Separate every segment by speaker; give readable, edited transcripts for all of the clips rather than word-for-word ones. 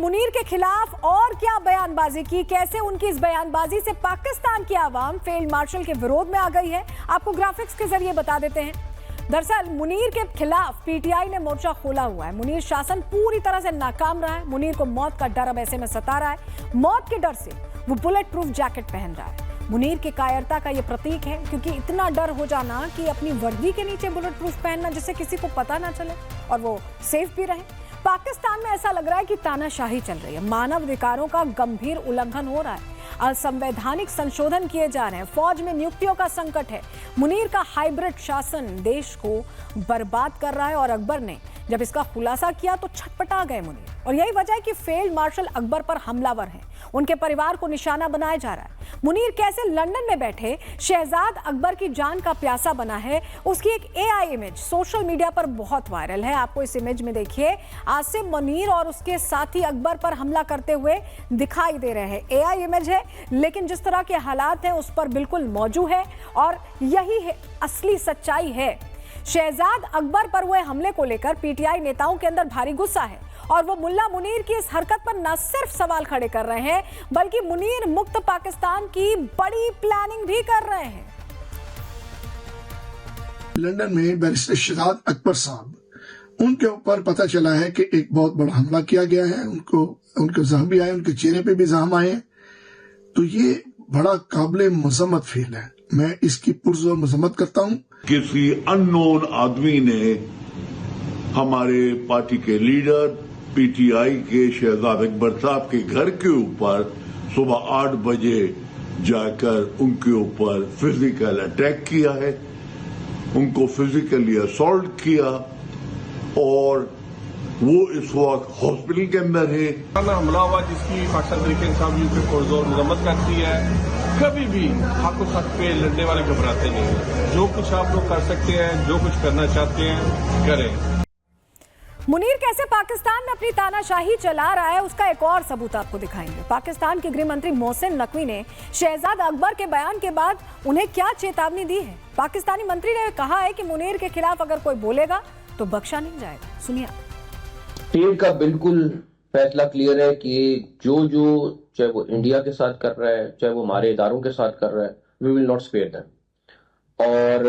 Speaker 1: मुनीर के खिलाफ और क्या बयानबाजी की, कैसे उनकी इस बयानबाजी से पाकिस्तान की आवाम फील्ड मार्शल के विरोध में आ गई है, आपको ग्राफिक्स के जरिए बता देते हैं। दरअसल मुनीर के खिलाफ पीटीआई ने मोर्चा खोला हुआ है। मुनीर शासन पूरी तरह से नाकाम रहा है। मुनीर को मौत का डर अब ऐसे में सता रहा है। मौत के डर से वो बुलेट प्रूफ जैकेट पहन रहा है। मुनीर की कायरता का ये प्रतीक है, क्योंकि इतना डर हो जाना कि अपनी वर्दी के नीचे बुलेट प्रूफ पहनना जिससे किसी को पता ना चले और वो सेफ भी रहे। पाकिस्तान में ऐसा लग रहा है कि तानाशाही चल रही है। मानव अधिकारों का गंभीर उल्लंघन हो रहा है। असंवैधानिक संशोधन किए जा रहे हैं। फौज में नियुक्तियों का संकट है। मुनीर का हाइब्रिड शासन देश को बर्बाद कर रहा है और अकबर ने जब इसका खुलासा किया तो छटपटा गए मुनीर। और यही वजह है कि फील्ड मार्शल अकबर पर हमलावर हैं। उनके परिवार को निशाना बनाया जा रहा है। मुनीर कैसे लंदन में बैठे शहजाद अकबर की जान का प्यासा बना है, उसकी एक एआई इमेज सोशल मीडिया पर बहुत वायरल है। आपको इस इमेज में देखिए आसिम मुनीर और उसके साथी अकबर पर हमला करते हुए दिखाई दे रहे हैं। एआई इमेज है, लेकिन जिस तरह के हालात हैं उस पर बिल्कुल मौजूद है और यही है असली सच्चाई है। शहजाद अकबर पर हुए हमले को लेकर पीटीआई नेताओं के अंदर भारी गुस्सा है और वो मुल्ला मुनीर की इस हरकत पर न सिर्फ सवाल खड़े कर रहे हैं, बल्कि मुनीर मुक्त पाकिस्तान की बड़ी प्लानिंग भी कर रहे हैं।
Speaker 2: लंदन में बैरिस्टर शहजाद अकबर साहब, उनके ऊपर पता चला है कि एक बहुत बड़ा हमला किया गया है। उनको जख्म भी आए, उनके चेहरे पे भी जख्म आए। तो ये बड़ा काबिले मजम्मत फील है। मैं इसकी पुरजोर मजम्मत करता हूँ।
Speaker 3: किसी अननोन आदमी ने हमारे पार्टी के लीडर पीटीआई के शहजाद अकबर साहब के घर के ऊपर सुबह 8 बजे जाकर उनके ऊपर फिजिकल अटैक किया है, उनको फिजिकली असॉल्ट किया और वो इस वक्त हॉस्पिटल के अंदर है।
Speaker 4: हमला हुआ जिसकी पाकिस्तान तरीके इंसाफ यूपी पुरजोर मजम्मत करती है। कभी भी हक हक पे लड़ने वाले घबराते नहीं हैं। जो कुछ आप लोग कर सकते हैं, जो कुछ करना चाहते हैं, करें।
Speaker 1: मुनीर कैसे पाकिस्तान में अपनी तानाशाही चला रहा है, उसका एक और सबूत आपको दिखाएंगे। पाकिस्तान के गृह मंत्री मोहसिन नकवी ने शहजाद अकबर के बयान के बाद उन्हें क्या चेतावनी दी है। पाकिस्तानी मंत्री ने कहा है कि मुनीर के खिलाफ अगर कोई बोलेगा तो बख्शा नहीं जाएगा। सुनिए।
Speaker 5: टीम का बिल्कुल फैसला क्लियर है कि जो चाहे वो इंडिया के साथ कर रहा है, चाहे वो हमारे इदारों के साथ कर रहा है, we will not spare them. और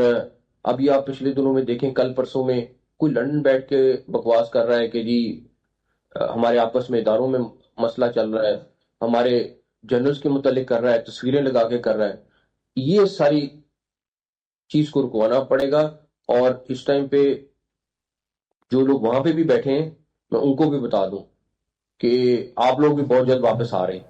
Speaker 5: अभी आप पिछले दिनों में देखें, कल परसों में कोई लंदन बैठ के बकवास कर रहा है कि जी हमारे आपस में इदारों में मसला चल रहा है, हमारे जनरल्स के मुतालिक कर रहा है, तस्वीरें लगा के कर रहा है। ये सारी चीज को रुकवाना पड़ेगा। और इस टाइम पे जो लोग वहां पे भी बैठे हैं, मैं उनको भी बता दूं कि आप लोग भी बहुत जल्द वापस आ रहे हैं।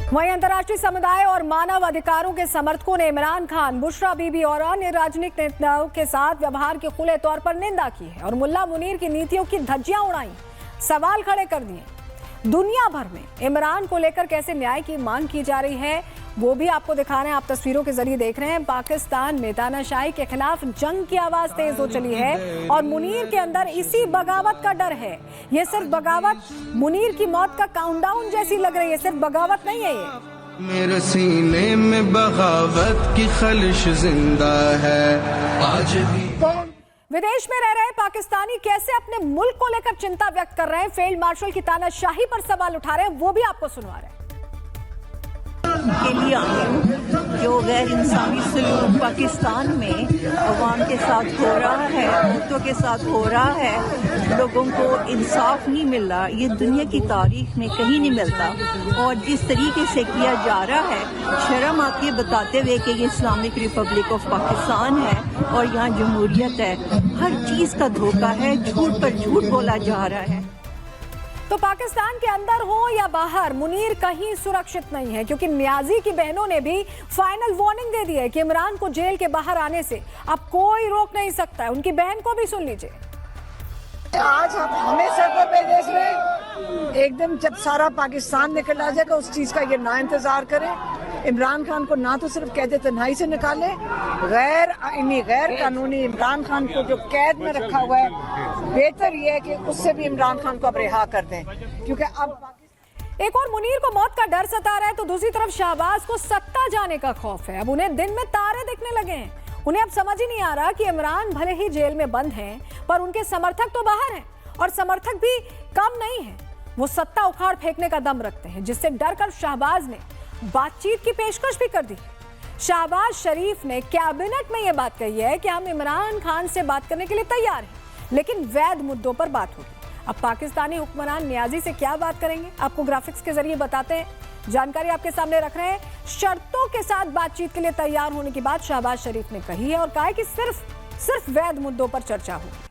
Speaker 1: वहीं अंतर्राष्ट्रीय समुदाय और मानव अधिकारों के समर्थकों ने इमरान खान, बुशरा बीबी और अन्य राजनीतिक नेताओं के साथ व्यवहार की खुले तौर पर निंदा की है और मुल्ला मुनीर की नीतियों की धज्जियां उड़ाई, सवाल खड़े कर दिए। दुनिया भर में इमरान को लेकर कैसे न्याय की मांग की जा रही है वो भी आपको दिखा रहे हैं। आप तस्वीरों के जरिए देख रहे हैं। पाकिस्तान में तानाशाही के खिलाफ जंग की आवाज तेज हो चली है और मुनीर के अंदर इसी बगावत का डर है। ये सिर्फ बगावत मुनीर की मौत का काउंटडाउन जैसी लग रही है, सिर्फ बगावत नहीं है ये।
Speaker 6: मेरे सीने में बगावत की खलिश जिंदा है आज भी।
Speaker 1: विदेश में रह रहे पाकिस्तानी कैसे अपने मुल्क को लेकर चिंता व्यक्त कर रहे हैं, फील्ड मार्शल की तानाशाही पर सवाल उठा रहे हैं, वो भी आपको सुनवा रहे हैं।
Speaker 7: के लिए आई हूँ। जो गैर इंसानी सलूक पाकिस्तान में अवाम के साथ हो रहा है, औरतों के साथ हो रहा है, लोगों को इंसाफ नहीं मिल रहा, ये दुनिया की तारीख में कहीं नहीं मिलता। और जिस तरीके से किया जा रहा है, शर्म आती है बताते हुए कि ये इस्लामिक रिपब्लिक ऑफ पाकिस्तान है और यहाँ जमहूरियत है। हर चीज़ का धोखा है, झूठ पर झूठ बोला जा रहा है।
Speaker 1: तो पाकिस्तान के अंदर हो या बाहर, मुनीर कहीं सुरक्षित नहीं है, क्योंकि न्याजी की बहनों ने भी फाइनल वार्निंग दे दी है कि इमरान को जेल के बाहर आने से अब कोई रोक नहीं सकता है। उनकी बहन को भी सुन लीजिए।
Speaker 8: आज हमें सर पे देश में एकदम जब सारा पाकिस्तान निकल आ जाएगा, उस चीज का ये ना इंतजार करें। इमरान खान को ना तो सिर्फ कैद तन्हाई से निकाले, गैर कानूनी इमरान खान को जो कैद में रखा हुआ है, बेहतर ये है कि उससे भी इमरान खान को अब रिहा कर दें, क्योंकि अब
Speaker 1: एक और मुनीर को मौत का डर सता रहा है तो दूसरी तरफ शहबाज को सत्ता जाने का खौफ है। अब उन्हें दिन में तारे दिखने लगे हैं। उन्हें अब समझ ही नहीं आ रहा कि इमरान भले ही जेल में बंद हैं, पर उनके समर्थक तो बाहर हैं और समर्थक भी कम नहीं है। वो सत्ता उखाड़ फेंकने का दम रखते हैं, जिससे डरकर शहबाज ने बातचीत की पेशकश भी कर दी। शहबाज शरीफ ने कैबिनेट में यह बात कही है कि हम इमरान खान से बात करने के लिए तैयार हैं, लेकिन वैध मुद्दों पर बात होगी। अब पाकिस्तानी हुक्मरान नियाजी से क्या बात करेंगे, आपको ग्राफिक्स के जरिए बताते हैं। जानकारी आपके सामने रख रहे हैं। शर्तों के साथ बातचीत के लिए तैयार होने की बात शहबाज शरीफ ने कही है और कहा है कि सिर्फ वैध मुद्दों पर चर्चा होगी।